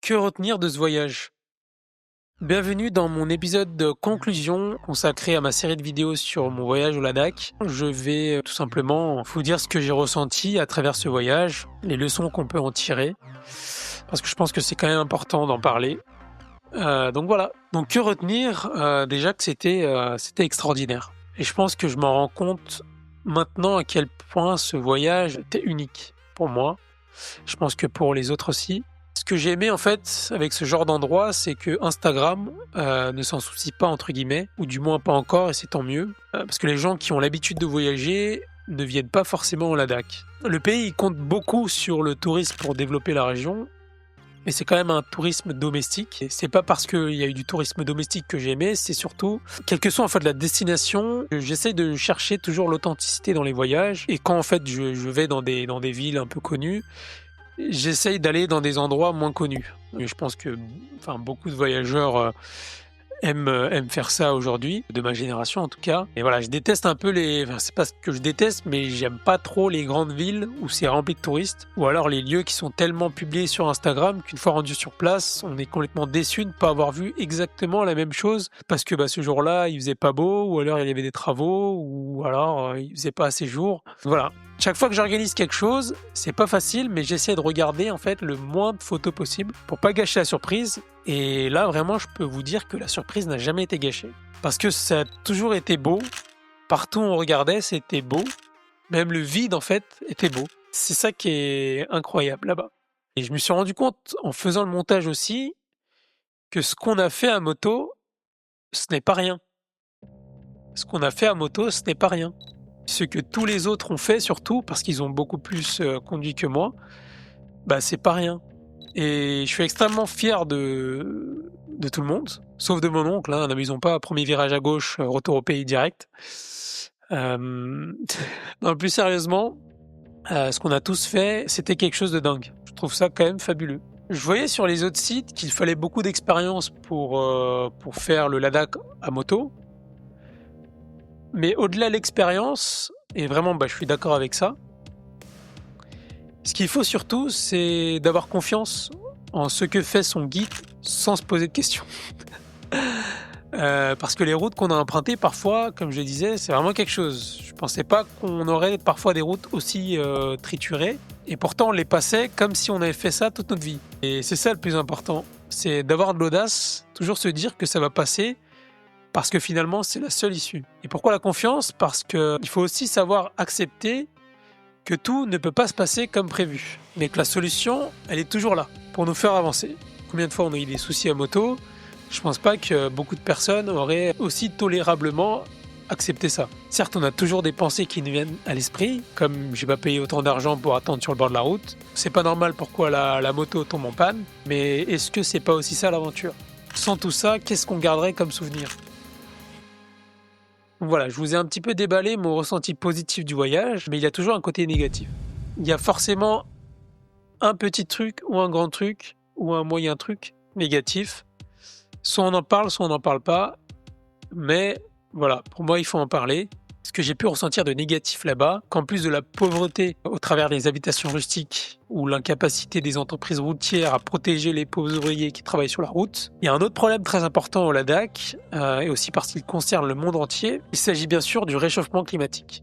Que retenir de ce voyage? Bienvenue dans mon épisode de conclusion consacré à ma série de vidéos sur mon voyage au Ladakh. Je vais tout simplement vous dire ce que j'ai ressenti à travers ce voyage, les leçons qu'on peut en tirer, parce que je pense que c'est quand même important d'en parler. Donc voilà. Donc que retenir? Déjà que c'était extraordinaire. Et je pense que je m'en rends compte maintenant à quel point ce voyage était unique pour moi. Je pense que pour les autres aussi. Ce que j'ai aimé en fait avec ce genre d'endroit, c'est que Instagram, ne s'en soucie pas entre guillemets, ou du moins pas encore et c'est tant mieux. Parce que les gens qui ont l'habitude de voyager ne viennent pas forcément au Ladakh. Le pays, il compte beaucoup sur le tourisme pour développer la région, mais c'est quand même un tourisme domestique. Et c'est pas parce qu'il y a eu du tourisme domestique que j'ai aimé, c'est surtout, quelle que soit en fait la destination, j'essaie de chercher toujours l'authenticité dans les voyages. Et quand en fait je vais dans des villes un peu connues, j'essaye d'aller dans des endroits moins connus. Et je pense que, enfin, beaucoup de voyageurs, aiment faire ça aujourd'hui, de ma génération en tout cas. Et voilà, je déteste un peu c'est pas ce que je déteste, mais j'aime pas trop les grandes villes où c'est rempli de touristes, ou alors les lieux qui sont tellement publiés sur Instagram qu'une fois rendu sur place, on est complètement déçu de ne pas avoir vu exactement la même chose parce que, ce jour-là, il faisait pas beau ou alors il y avait des travaux ou alors, il faisait pas assez jour. Voilà. Chaque fois que j'organise quelque chose, c'est pas facile, mais j'essaie de regarder en fait le moins de photos possible pour pas gâcher la surprise. Et là, vraiment, je peux vous dire que la surprise n'a jamais été gâchée. Parce que ça a toujours été beau. Partout où on regardait, c'était beau. Même le vide, en fait, était beau. C'est ça qui est incroyable là-bas. Et je me suis rendu compte, en faisant le montage aussi, que ce qu'on a fait à moto, ce n'est pas rien. Ce qu'on a fait à moto, ce n'est pas rien. Ce que tous les autres ont fait, surtout, parce qu'ils ont beaucoup plus conduit que moi, c'est pas rien. Et je suis extrêmement fier de tout le monde, sauf de mon oncle, hein, n'abusons pas, premier virage à gauche, retour au pays direct. Non, plus sérieusement, ce qu'on a tous fait, c'était quelque chose de dingue. Je trouve ça quand même fabuleux. Je voyais sur les autres sites qu'il fallait beaucoup d'expérience pour faire le Ladakh à moto. Mais au-delà de l'expérience, et vraiment, je suis d'accord avec ça, ce qu'il faut surtout, c'est d'avoir confiance en ce que fait son guide sans se poser de questions. Parce que les routes qu'on a empruntées, parfois, comme je le disais, c'est vraiment quelque chose. Je pensais pas qu'on aurait parfois des routes aussi triturées, et pourtant on les passait comme si on avait fait ça toute notre vie. Et c'est ça le plus important, c'est d'avoir de l'audace, toujours se dire que ça va passer, parce que finalement c'est la seule issue. Et pourquoi la confiance? Parce qu'il faut aussi savoir accepter que tout ne peut pas se passer comme prévu, mais que la solution, elle est toujours là, pour nous faire avancer. Combien de fois on a eu des soucis à moto? Je pense pas que beaucoup de personnes auraient aussi tolérablement accepté ça. Certes, on a toujours des pensées qui nous viennent à l'esprit, comme j'ai pas payé autant d'argent pour attendre sur le bord de la route, c'est pas normal pourquoi la moto tombe en panne, mais est-ce que c'est pas aussi ça l'aventure? Sans tout ça, qu'est-ce qu'on garderait comme souvenir? Donc voilà, je vous ai un petit peu déballé mon ressenti positif du voyage, mais il y a toujours un côté négatif. Il y a forcément un petit truc ou un grand truc ou un moyen truc négatif. Soit on en parle, soit on n'en parle pas. Mais voilà, pour moi, il faut en parler. Ce que j'ai pu ressentir de négatif là-bas, qu'en plus de la pauvreté au travers des habitations rustiques ou l'incapacité des entreprises routières à protéger les pauvres ouvriers qui travaillent sur la route, il y a un autre problème très important au Ladakh, et aussi parce qu'il concerne le monde entier. Il s'agit bien sûr du réchauffement climatique.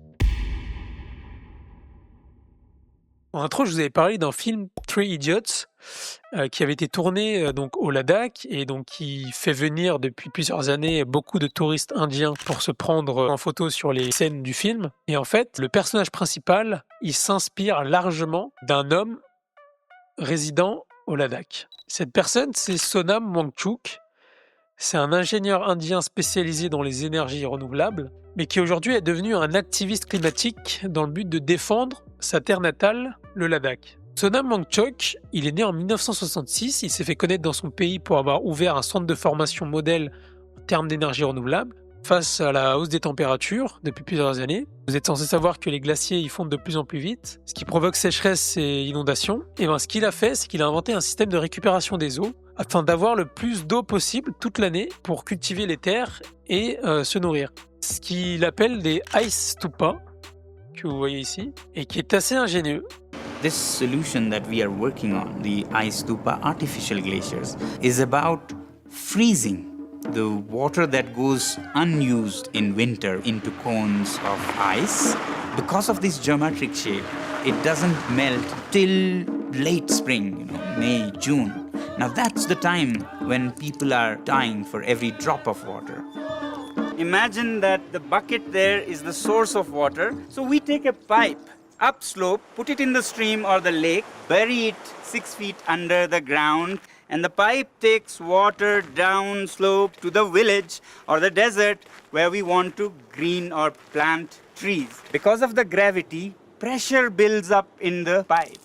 En intro, je vous avais parlé d'un film Three Idiots qui avait été tourné donc au Ladakh et donc qui fait venir depuis plusieurs années beaucoup de touristes indiens pour se prendre en photo sur les scènes du film. Et en fait, le personnage principal, il s'inspire largement d'un homme résident au Ladakh. Cette personne, c'est Sonam Wangchuk. C'est un ingénieur indien spécialisé dans les énergies renouvelables, mais qui aujourd'hui est devenu un activiste climatique dans le but de défendre sa terre natale, le Ladakh. Sonam Wangchuk, il est né en 1966, il s'est fait connaître dans son pays pour avoir ouvert un centre de formation modèle en termes d'énergie renouvelable. Face à la hausse des températures depuis plusieurs années, vous êtes censé savoir que les glaciers y fondent de plus en plus vite, ce qui provoque sécheresse et inondations. Et ce qu'il a fait, c'est qu'il a inventé un système de récupération des eaux afin d'avoir le plus d'eau possible toute l'année pour cultiver les terres et se nourrir. Ce qu'il appelle des ice stupas, que vous voyez ici, et qui est assez ingénieux. This solution that we are working on, the Ice Stupa artificial glaciers, is about freezing the water that goes unused in winter into cones of ice. Because of this geometric shape, it doesn't melt till late spring, May, June. Now that's the time when people are dying for every drop of water. Imagine that the bucket there is the source of water. So we take a pipe upslope, put it in the stream or the lake, bury it 6 feet under the ground, and the pipe takes water down slope to the village or the desert where we want to green or plant trees. Because of the gravity, pressure builds up in the pipe.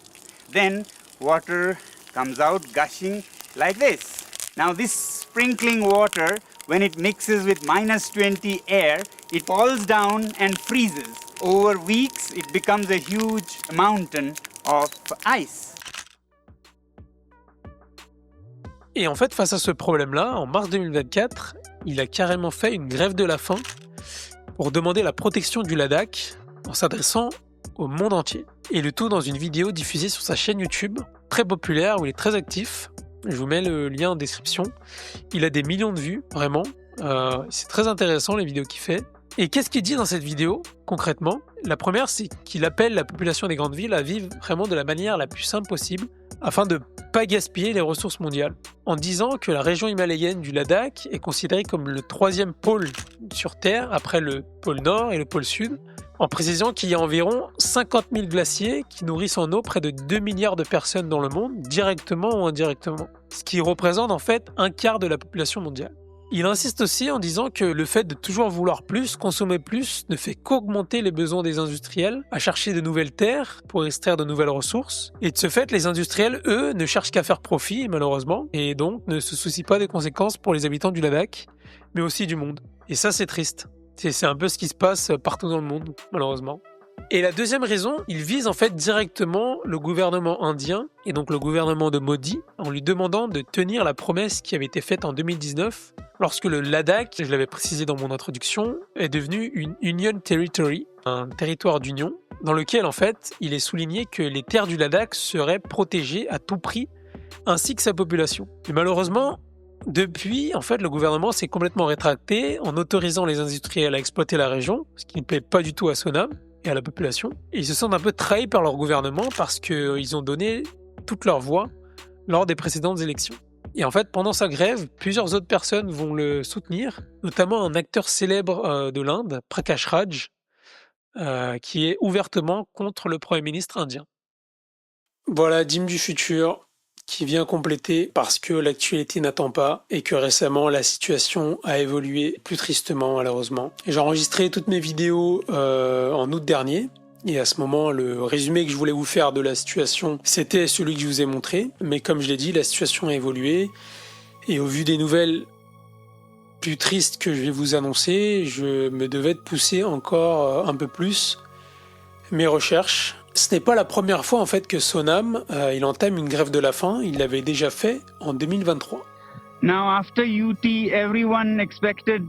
Then water comes out gushing like this. Now this sprinkling water, when it mixes with -20 air, it falls down and freezes. Over weeks, it becomes a huge mountain of ice. Et en fait, face à ce problème-là, en mars 2024, il a carrément fait une grève de la faim pour demander la protection du Ladakh en s'adressant au monde entier. Et le tout dans une vidéo diffusée sur sa chaîne YouTube, très populaire, où il est très actif. Je vous mets le lien en description. Il a des millions de vues, vraiment. C'est très intéressant les vidéos qu'il fait. Et qu'est-ce qu'il dit dans cette vidéo, concrètement? La première, c'est qu'il appelle la population des grandes villes à vivre vraiment de la manière la plus simple possible, afin de ne pas gaspiller les ressources mondiales, en disant que la région himalayenne du Ladakh est considérée comme le 3e pôle sur Terre, après le pôle Nord et le pôle Sud, en précisant qu'il y a environ 50 000 glaciers qui nourrissent en eau près de 2 milliards de personnes dans le monde, directement ou indirectement, ce qui représente en fait un quart de la population mondiale. Il insiste aussi en disant que le fait de toujours vouloir plus, consommer plus, ne fait qu'augmenter les besoins des industriels à chercher de nouvelles terres pour extraire de nouvelles ressources. Et de ce fait, les industriels, eux, ne cherchent qu'à faire profit, malheureusement, et donc ne se soucient pas des conséquences pour les habitants du Ladakh, mais aussi du monde. Et ça, c'est triste. C'est un peu ce qui se passe partout dans le monde, malheureusement. Et la deuxième raison, il vise en fait directement le gouvernement indien, et donc le gouvernement de Modi, en lui demandant de tenir la promesse qui avait été faite en 2019, lorsque le Ladakh, je l'avais précisé dans mon introduction, est devenu une Union Territory, un territoire d'union, dans lequel en fait il est souligné que les terres du Ladakh seraient protégées à tout prix, ainsi que sa population. Et malheureusement, depuis, en fait, le gouvernement s'est complètement rétracté en autorisant les industriels à exploiter la région, ce qui ne plaît pas du tout à Sonam et à la population. Et ils se sentent un peu trahis par leur gouvernement parce qu'ils ont donné toute leur voix lors des précédentes élections. Et en fait, pendant sa grève, plusieurs autres personnes vont le soutenir, notamment un acteur célèbre de l'Inde, Prakash Raj, qui est ouvertement contre le Premier ministre indien. Voilà, Dîme du futur qui vient compléter parce que l'actualité n'attend pas et que récemment la situation a évolué plus tristement malheureusement. J'ai enregistré toutes mes vidéos en août dernier. Et à ce moment, le résumé que je voulais vous faire de la situation, c'était celui que je vous ai montré. Mais comme je l'ai dit, la situation a évolué. Et au vu des nouvelles plus tristes que je vais vous annoncer, je me devais de pousser encore un peu plus mes recherches. Ce n'est pas la première fois en fait que Sonam il entame une grève de la faim. Il l'avait déjà fait en 2023. Now, after UT, everyone expected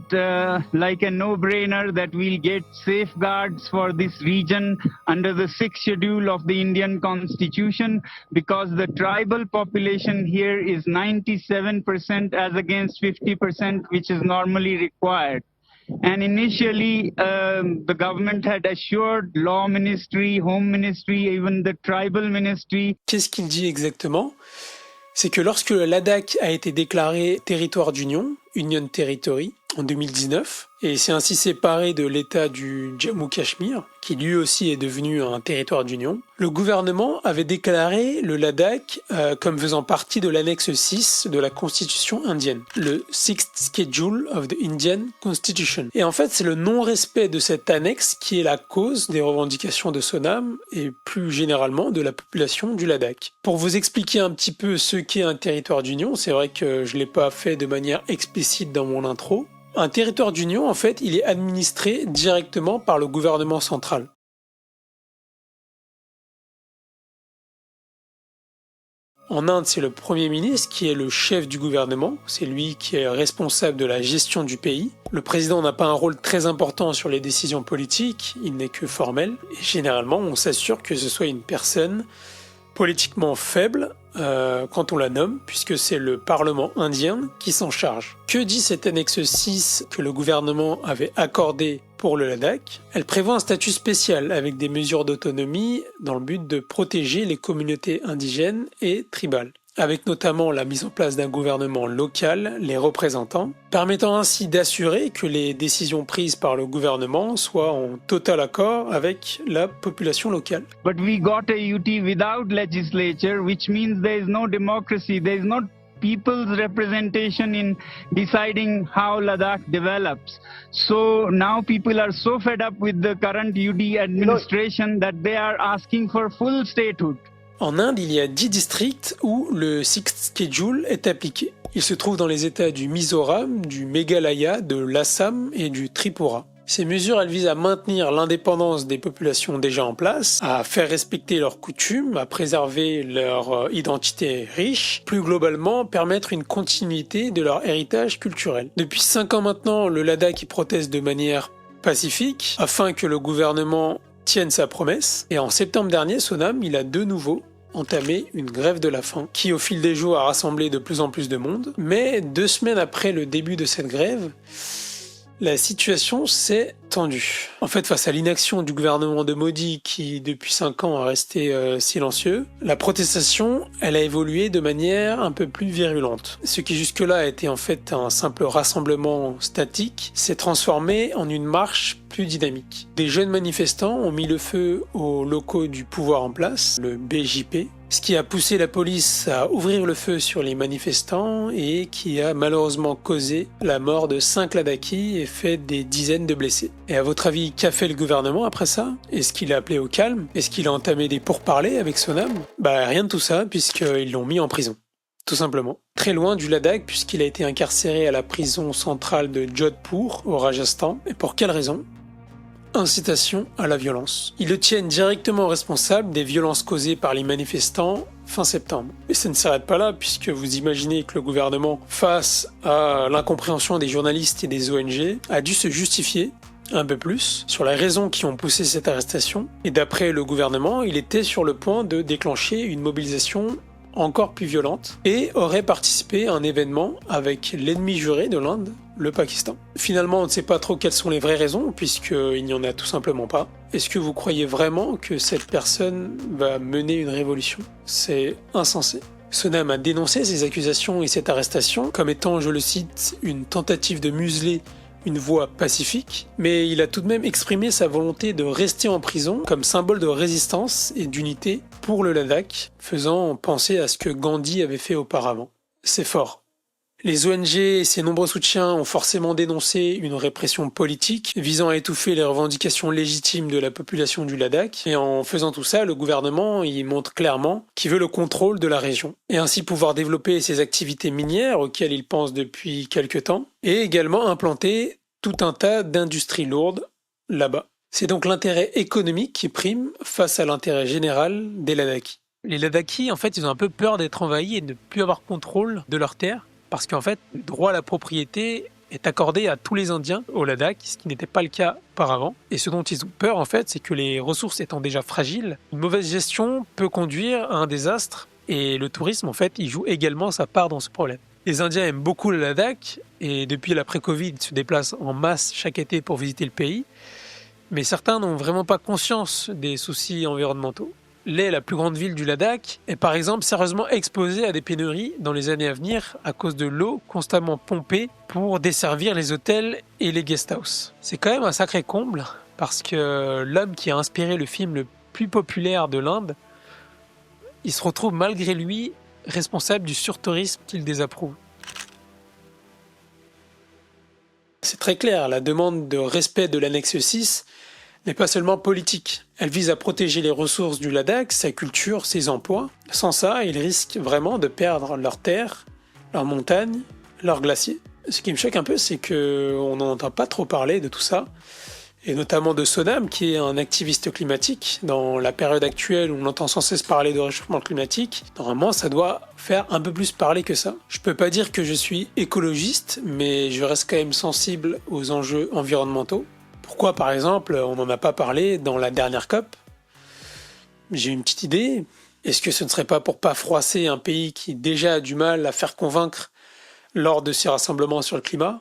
like a no-brainer that we'll get safeguards for this region under the 6th schedule of the Indian Constitution because the tribal population here is 97% as against 50% which is normally required. And initially, the government had assured Law Ministry, Home Ministry, even the Tribal Ministry. Qu'est-ce qu'il dit exactement ? C'est que lorsque le Ladakh a été déclaré territoire d'union, Union Territory, en 2019, et s'est ainsi séparé de l'état du Jammu-Cachemire, qui lui aussi est devenu un territoire d'union, le gouvernement avait déclaré le Ladakh comme faisant partie de l'annexe 6 de la constitution indienne, le Sixth Schedule of the Indian Constitution. Et en fait, c'est le non-respect de cette annexe qui est la cause des revendications de Sonam et plus généralement de la population du Ladakh. Pour vous expliquer un petit peu ce qu'est un territoire d'union, c'est vrai que je ne l'ai pas fait de manière explicite dans mon intro. Un territoire d'union, en fait, il est administré directement par le gouvernement central. En Inde, c'est le Premier ministre qui est le chef du gouvernement, c'est lui qui est responsable de la gestion du pays. Le président n'a pas un rôle très important sur les décisions politiques, il n'est que formel, et généralement on s'assure que ce soit une personne politiquement faible quand on la nomme, puisque c'est le Parlement indien qui s'en charge. Que dit cette annexe 6 que le gouvernement avait accordé pour le Ladakh? Elle prévoit un statut spécial avec des mesures d'autonomie dans le but de protéger les communautés indigènes et tribales, avec notamment la mise en place d'un gouvernement local, les représentants, permettant ainsi d'assurer que les décisions prises par le gouvernement soient en total accord avec la population locale. But we got a UT without legislature, which means there is no democracy, there is no people's representation in deciding how Ladakh develops. So now people are so fed up with the current UD administration that they are asking for full statehood. En Inde, il y a 10 districts où le Sixth Schedule est appliqué. Il se trouve dans les états du Mizoram, du Meghalaya, de l'Assam et du Tripura. Ces mesures, elles visent à maintenir l'indépendance des populations déjà en place, à faire respecter leurs coutumes, à préserver leur identité riche, plus globalement permettre une continuité de leur héritage culturel. Depuis 5 ans maintenant, le Ladakh y proteste de manière pacifique afin que le gouvernement tienne sa promesse. Et en septembre dernier, Sonam, il a de nouveau entamé une grève de la faim qui au fil des jours a rassemblé de plus en plus de monde. Mais 2 semaines après le début de cette grève, la situation s'est tendue. En fait, face à l'inaction du gouvernement de Modi qui, depuis 5 ans, a resté silencieux, la protestation, elle a évolué de manière un peu plus virulente. Ce qui jusque-là était en fait un simple rassemblement statique s'est transformé en une marche plus dynamique. Des jeunes manifestants ont mis le feu aux locaux du pouvoir en place, le BJP, ce qui a poussé la police à ouvrir le feu sur les manifestants et qui a malheureusement causé la mort de 5 Ladakhis et fait des dizaines de blessés. Et à votre avis, qu'a fait le gouvernement après ça? Est-ce qu'il a appelé au calme? Est-ce qu'il a entamé des pourparlers avec Sonam? Rien de tout ça, puisqu'ils l'ont mis en prison. Tout simplement. Très loin du Ladakh, puisqu'il a été incarcéré à la prison centrale de Jodhpur, au Rajasthan. Et pour quelle raison? Incitation à la violence. Ils le tiennent directement responsable des violences causées par les manifestants fin septembre. Et ça ne s'arrête pas là, puisque vous imaginez que le gouvernement, face à l'incompréhension des journalistes et des ONG, a dû se justifier un peu plus sur les raisons qui ont poussé cette arrestation. Et d'après le gouvernement, il était sur le point de déclencher une mobilisation encore plus violente et aurait participé à un événement avec l'ennemi juré de l'Inde, le Pakistan. Finalement, on ne sait pas trop quelles sont les vraies raisons, puisqu'il n'y en a tout simplement pas. Est-ce que vous croyez vraiment que cette personne va mener une révolution? C'est insensé. Sonam a dénoncé ces accusations et cette arrestation comme étant, je le cite, une tentative de museler une voie pacifique, mais il a tout de même exprimé sa volonté de rester en prison comme symbole de résistance et d'unité pour le Ladakh, faisant penser à ce que Gandhi avait fait auparavant. C'est fort. Les ONG et ses nombreux soutiens ont forcément dénoncé une répression politique visant à étouffer les revendications légitimes de la population du Ladakh, et en faisant tout ça, le gouvernement y montre clairement qu'il veut le contrôle de la région, et ainsi pouvoir développer ses activités minières auxquelles il pense depuis quelque temps, et également implanter tout un tas d'industries lourdes là-bas. C'est donc l'intérêt économique qui prime face à l'intérêt général des Ladakhis. Les Ladakhis, en fait, ils ont un peu peur d'être envahis et de ne plus avoir contrôle de leurs terres, parce qu'en fait, le droit à la propriété est accordé à tous les Indiens au Ladakh, ce qui n'était pas le cas auparavant. Et ce dont ils ont peur, en fait, c'est que les ressources étant déjà fragiles, une mauvaise gestion peut conduire à un désastre, et le tourisme, en fait, il joue également sa part dans ce problème. Les Indiens aiment beaucoup le Ladakh, et depuis l'après-Covid, ils se déplacent en masse chaque été pour visiter le pays, mais certains n'ont vraiment pas conscience des soucis environnementaux. Leh, la plus grande ville du Ladakh, est par exemple sérieusement exposée à des pénuries dans les années à venir à cause de l'eau constamment pompée pour desservir les hôtels et les guesthouses. C'est quand même un sacré comble parce que l'homme qui a inspiré le film le plus populaire de l'Inde, il se retrouve malgré lui responsable du surtourisme qu'il désapprouve. C'est très clair, la demande de respect de l'annexe 6 n'est pas seulement politique. Elle vise à protéger les ressources du Ladakh, sa culture, ses emplois. Sans ça, ils risquent vraiment de perdre leurs terres, leurs montagnes, leurs glaciers. Ce qui me choque un peu, c'est qu'on n'en entend pas trop parler de tout ça, et notamment de Sonam, qui est un activiste climatique. Dans la période actuelle où on entend sans cesse parler de réchauffement climatique, normalement ça doit faire un peu plus parler que ça. Je peux pas dire que je suis écologiste, mais je reste quand même sensible aux enjeux environnementaux. Pourquoi, par exemple, on n'en a pas parlé dans la dernière COP? J'ai une petite idée. Est-ce que ce ne serait pas pour pas froisser un pays qui déjà a du mal à faire convaincre lors de ces rassemblements sur le climat?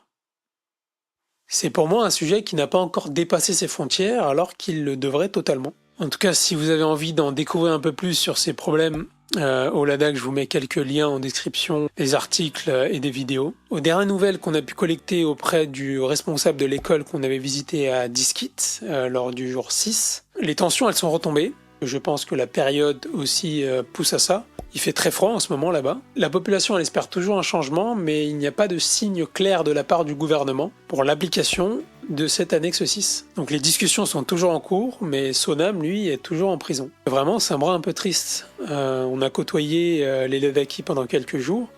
C'est pour moi un sujet qui n'a pas encore dépassé ses frontières alors qu'il le devrait totalement. En tout cas, si vous avez envie d'en découvrir un peu plus sur ces problèmes au Ladakh, je vous mets quelques liens en description, des articles et des vidéos. Aux dernières nouvelles qu'on a pu collecter auprès du responsable de l'école qu'on avait visité à Diskit lors du jour 6, les tensions elles sont retombées. Je pense que la période aussi pousse à ça. Il fait très froid en ce moment là-bas. La population elle espère toujours un changement, mais il n'y a pas de signe clair de la part du gouvernement pour l'application de cette annexe 6. Donc les discussions sont toujours en cours, mais Sonam, lui, est toujours en prison. Vraiment, c'est un bras un peu triste. On a côtoyé les Ladakis pendant quelques jours,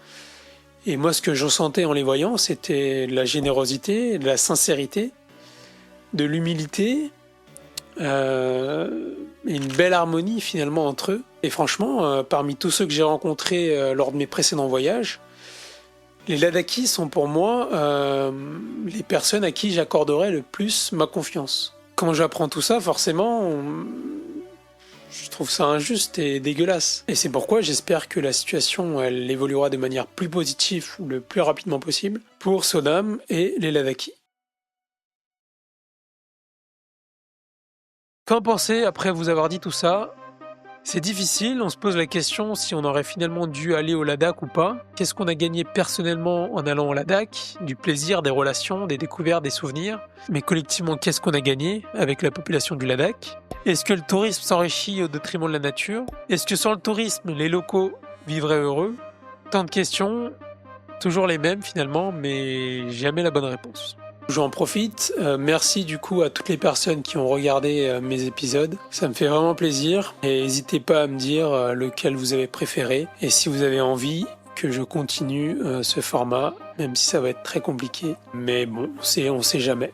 et moi ce que je ressentais en les voyant, c'était de la générosité, de la sincérité, de l'humilité, une belle harmonie finalement entre eux. Et franchement, parmi tous ceux que j'ai rencontrés lors de mes précédents voyages, les Ladakis sont pour moi les personnes à qui j'accorderais le plus ma confiance. Quand j'apprends tout ça, forcément, je trouve ça injuste et dégueulasse. Et c'est pourquoi j'espère que la situation elle évoluera de manière plus positive le plus rapidement possible pour Sonam et les Ladakis. Qu'en pensez après vous avoir dit tout ça? C'est difficile, on se pose la question si on aurait finalement dû aller au Ladakh ou pas. Qu'est-ce qu'on a gagné personnellement en allant au Ladakh? Du plaisir, des relations, des découvertes, des souvenirs. Mais collectivement, qu'est-ce qu'on a gagné avec la population du Ladakh? Est-ce que le tourisme s'enrichit au détriment de la nature? Est-ce que sans le tourisme, les locaux vivraient heureux? Tant de questions, toujours les mêmes finalement, mais jamais la bonne réponse. J'en profite, merci du coup à toutes les personnes qui ont regardé mes épisodes, ça me fait vraiment plaisir et n'hésitez pas à me dire lequel vous avez préféré et si vous avez envie que je continue ce format, même si ça va être très compliqué, mais bon, on sait jamais.